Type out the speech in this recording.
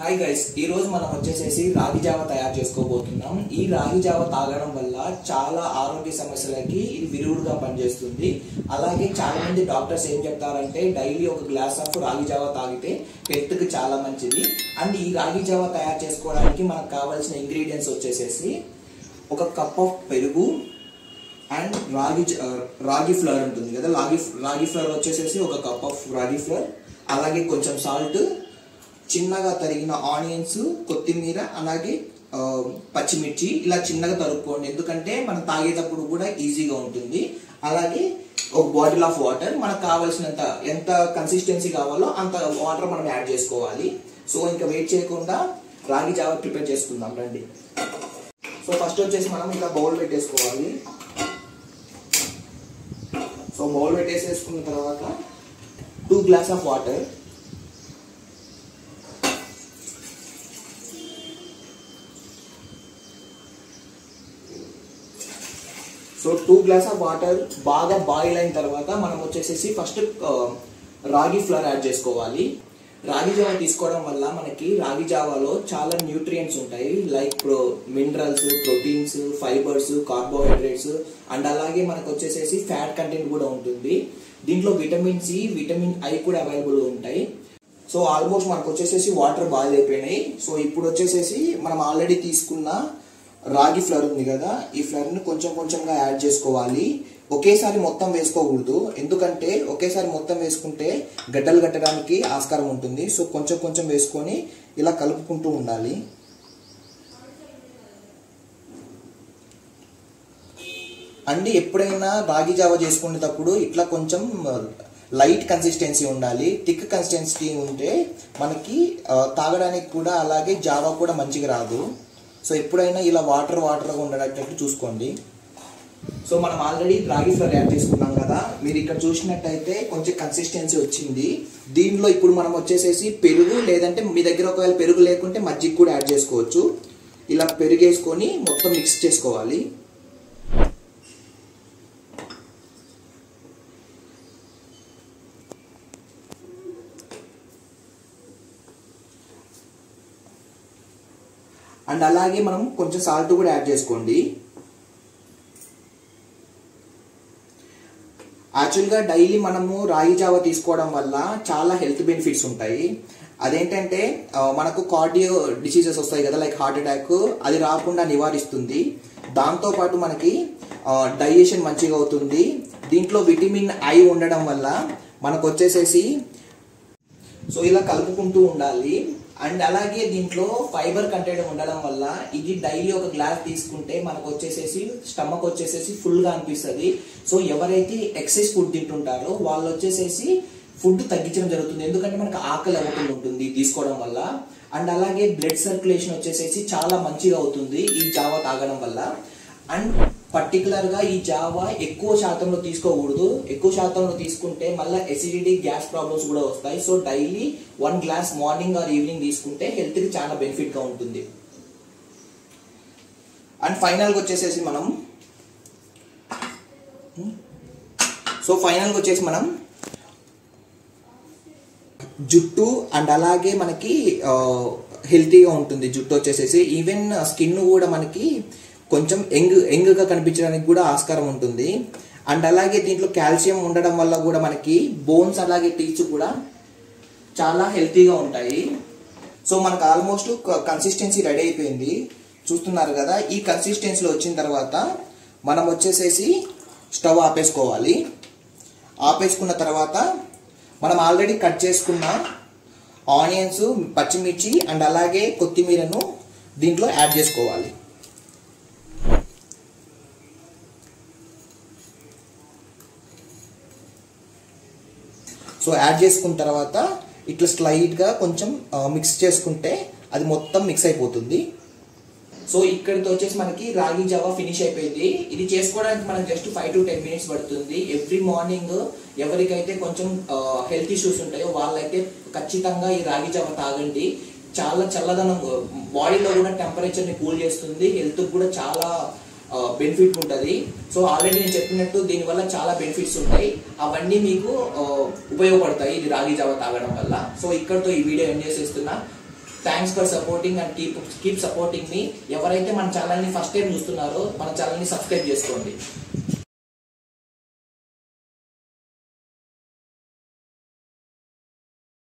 Hi guys, ఈ రోజు మనం వచ్చేసేసి రాగి జావ తయారు చేసుకోబోతున్నాం. ఈ రాగి జావ తాగడం వల్ల చాలా ఆరోగ్య సమస్యలకి ఇది విరుగుడుగా పనిచేస్తుంది. అలాగే చాలా మంది డాక్టర్స్ ఏం చెప్తారంటే డైలీ ఒక గ్లాస్ ఆఫ్ రాగి జావ తాగితే హెల్త్ కి చాలా మంచిది. అండ్ ఈ రాగి జావ తయారు చేసుకోవడానికి మనకు కావాల్సిన ఇంగ్రీడియంట్స్ వచ్చేసేసి ఒక కప్ ఆఫ్ పెరుగు అండ్ రాగి ఫ్లోర్ ఉంటుంది కదా, రాగి ఫ్లోర్ వచ్చేసేసి ఒక కప్ ఆఫ్ రాగి ఫ్లోర్, అలాగే కొంచెం సాల్ట్, చిన్నగా తరిగిన ఆనియన్స్, కొత్తిమీర, అలాగే పచ్చిమిర్చి ఇలా చిన్నగా తరుక్కోండి, ఎందుకంటే మనం తాగేటప్పుడు కూడా ఈజీగా ఉంటుంది. అలాగే ఒక బాటిల్ ఆఫ్ వాటర్, మనకు కావాల్సినంత ఎంత కన్సిస్టెన్సీ కావాలో అంత వాటర్ మనం యాడ్ చేసుకోవాలి. సో ఇంకా వెయిట్ చేయకుండా రాగి జావ ప్రిపేర్ చేసుకుందాం రండి. సో ఫస్ట్ వచ్చేసి మనం ఇలా బౌల్ పెట్టేసుకోవాలి. సో బౌల్ పెట్టేసేసుకున్న తర్వాత 2 glass of water, so 2 glass of water బాగా బాయిల్ అయిన తర్వాత మనం వచ్చేసేసి ఫస్ట్ రాగి ఫ్లోర్ యాడ్ చేసుకోవాలి. రాగి జావ తీసుకోవడం వల్ల మనకి రాగి జావాలో చాలా న్యూట్రియంట్స్ ఉంటాయి, like minerals, proteins, fibres, carbohydrates and అలాగే మనకు వచ్చేసేసి ఫ్యాట్ కంటెంట్ కూడా ఉంటుంది. దీంట్లో విటమిన్ సి, విటమిన్ ఐ కూడా అవైలబుల్ ఉంటాయి. సో ఆల్మోస్ట్ మనకు వచ్చేసేసి వాటర్ బాయిల్ అయిపోయినాయి. సో ఇప్పుడు వచ్చేసేసి మనం ఆల్రెడీ తీసుకున్న రాగి ఫ్లోర్ ఉంది కదా, ఈ ఫ్లోర్ ని కొంచెం కొంచెంగా యాడ్ చేసుకోవాలి. ఒకేసారి మొత్తం వేసుకోకూడదు, ఎందుకంటే ఒకేసారి మొత్తం వేసుకుంటే గడ్డలు కట్టడానికి ఆస్కారం ఉంటుంది. సో కొంచెం కొంచెం వేసుకొని ఇలా కలుపుకుంటూ ఉండాలి. అండి ఎప్పుడైనా రాగి జావ చేసుకునేటప్పుడు ఇట్లా కొంచెం లైట్ కన్సిస్టెన్సీ ఉండాలి. థిక్ కన్సిస్టెన్సీ ఉంటే మనకి తాగడానికి కూడా అలాగే జావ కూడా మంచిగా రాదు. సో ఎప్పుడైనా ఇలా వాటర్గా ఉండేటట్టు చూసుకోండి. సో మనం ఆల్రెడీ రాగి ఫ్లోర్ యాడ్ చేసుకున్నాం కదా, మీరు ఇక్కడ చూసినట్టయితే కొంచెం కన్సిస్టెన్సీ వచ్చింది. దీనిలో ఇప్పుడు మనం వచ్చేసేసి పెరుగు, లేదంటే మీ దగ్గర ఒకవేళ పెరుగు లేకుంటే మజ్జిగ కూడా యాడ్ చేసుకోవచ్చు. ఇలా పెరుగు వేసుకొని మొత్తం మిక్స్ చేసుకోవాలి. అండ్ అలాగే మనం కొంచెం సాల్ట్ కూడా యాడ్ చేసుకోండి. యాక్చువల్గా డైలీ మనము రాగి జావ తీసుకోవడం వల్ల చాలా హెల్త్ బెనిఫిట్స్ ఉంటాయి. అదేంటంటే మనకు కార్డియో డిసీజెస్ వస్తాయి కదా, లైక్ హార్ట్ అటాక్, అది రాకుండా నివారిస్తుంది. దాంతోపాటు మనకి డైజెషన్ మంచిగా అవుతుంది. దీంట్లో విటమిన్ ఐ ఉండడం వల్ల మనకు వచ్చేసేసి సో ఇలా కలుపుకుంటూ ఉండాలి. అండ్ అలాగే దీంట్లో ఫైబర్ కంటెంట్ ఉండడం వల్ల ఇది డైలీ ఒక గ్లాస్ తీసుకుంటే మనకు వచ్చేసేసి స్టమక్ వచ్చేసేసి ఫుల్ గా అనిపిస్తుంది. సో ఎవరైతే ఎక్సెస్ ఫుడ్ తింటుంటారో వాళ్ళు వచ్చేసేసి ఫుడ్ తగ్గించడం జరుగుతుంది, ఎందుకంటే మనకు ఆకలి అవ్వకుండా ఉంటుంది తీసుకోవడం వల్ల. అండ్ అలాగే బ్లడ్ సర్క్యులేషన్ వచ్చేసేసి చాలా మంచిగా అవుతుంది ఈ జావ తాగడం వల్ల. అండ్ పర్టికులర్ గా ఈ జావ ఎక్కువ శాతంలో తీసుకోకూడదు, ఎక్కువ శాతంలో తీసుకుంటే మళ్ళీ ఎసిడిటీ, గ్యాస్ ప్రాబ్లమ్స్ కూడా వస్తాయి. So daily 1 glass morning or evening తీసుకుంటే హెల్త్ కి చాలా బెనిఫిట్ గా ఉంటుంది. అండ్ ఫైనల్ గా వచ్చేసేసి మనం జుట్టు అండ్ అలాగే మనకి హెల్తీగా ఉంటుంది జుట్టు వచ్చేసేసి. ఈవెన్ స్కిన్ కూడా మనకి కొంచెం యంగ్గా కనిపించడానికి కూడా ఆస్కారం ఉంటుంది. అండ్ అలాగే దీంట్లో కాల్షియం ఉండడం వల్ల కూడా మనకి బోన్స్ అలాగే టీత్ కూడా చాలా హెల్తీగా ఉంటాయి. సో మనకు ఆల్మోస్ట్ కన్సిస్టెన్సీ రెడీ అయిపోయింది, చూస్తున్నారు కదా. ఈ కన్సిస్టెన్సీలో వచ్చిన తర్వాత మనం వచ్చేసేసి స్టవ్ ఆపేసుకోవాలి. ఆపేసుకున్న తర్వాత మనం ఆల్రెడీ కట్ చేసుకున్న ఆనియన్స్, పచ్చిమిర్చి అండ్ అలాగే కొత్తిమీరను దీంట్లో యాడ్ చేసుకోవాలి. సో యాడ్ చేసుకున్న తర్వాత ఇట్లా స్లైట్గా కొంచెం మిక్స్ చేసుకుంటే అది మొత్తం మిక్స్ అయిపోతుంది. సో ఇక్కడితో వచ్చేసి మనకి రాగి జావ ఫినిష్ అయిపోయింది. ఇది చేసుకోవడానికి మనకు జస్ట్ 5 to 10 minutes పడుతుంది. ఎవ్రీ మార్నింగ్ ఎవరికైతే కొంచెం హెల్త్ ఇష్యూస్ ఉంటాయో వాళ్ళైతే ఖచ్చితంగా ఈ రాగి జావ తాగండి. చాలా చల్లదనం, బాడీలో కూడా టెంపరేచర్ని కూల్ చేస్తుంది, హెల్త్ కూడా చాలా బెనిఫిట్ ఉంటుంది. సో ఆల్రెడీ నేను చెప్పినట్టు దీనివల్ల చాలా బెనిఫిట్స్ ఉంటాయి, అవన్నీ మీకు ఉపయోగపడతాయి ఇది రాగి జావ తాగడం వల్ల. సో ఇక్కడితో ఈ వీడియో ఎండ్ చేసేస్తున్నా. Thanks for supporting and keep supporting me. ఎవరైతే మన ఛానల్ని ఫస్ట్ టైం చూస్తున్నారో మన ఛానల్ని సబ్స్క్రైబ్ చేసుకోండి.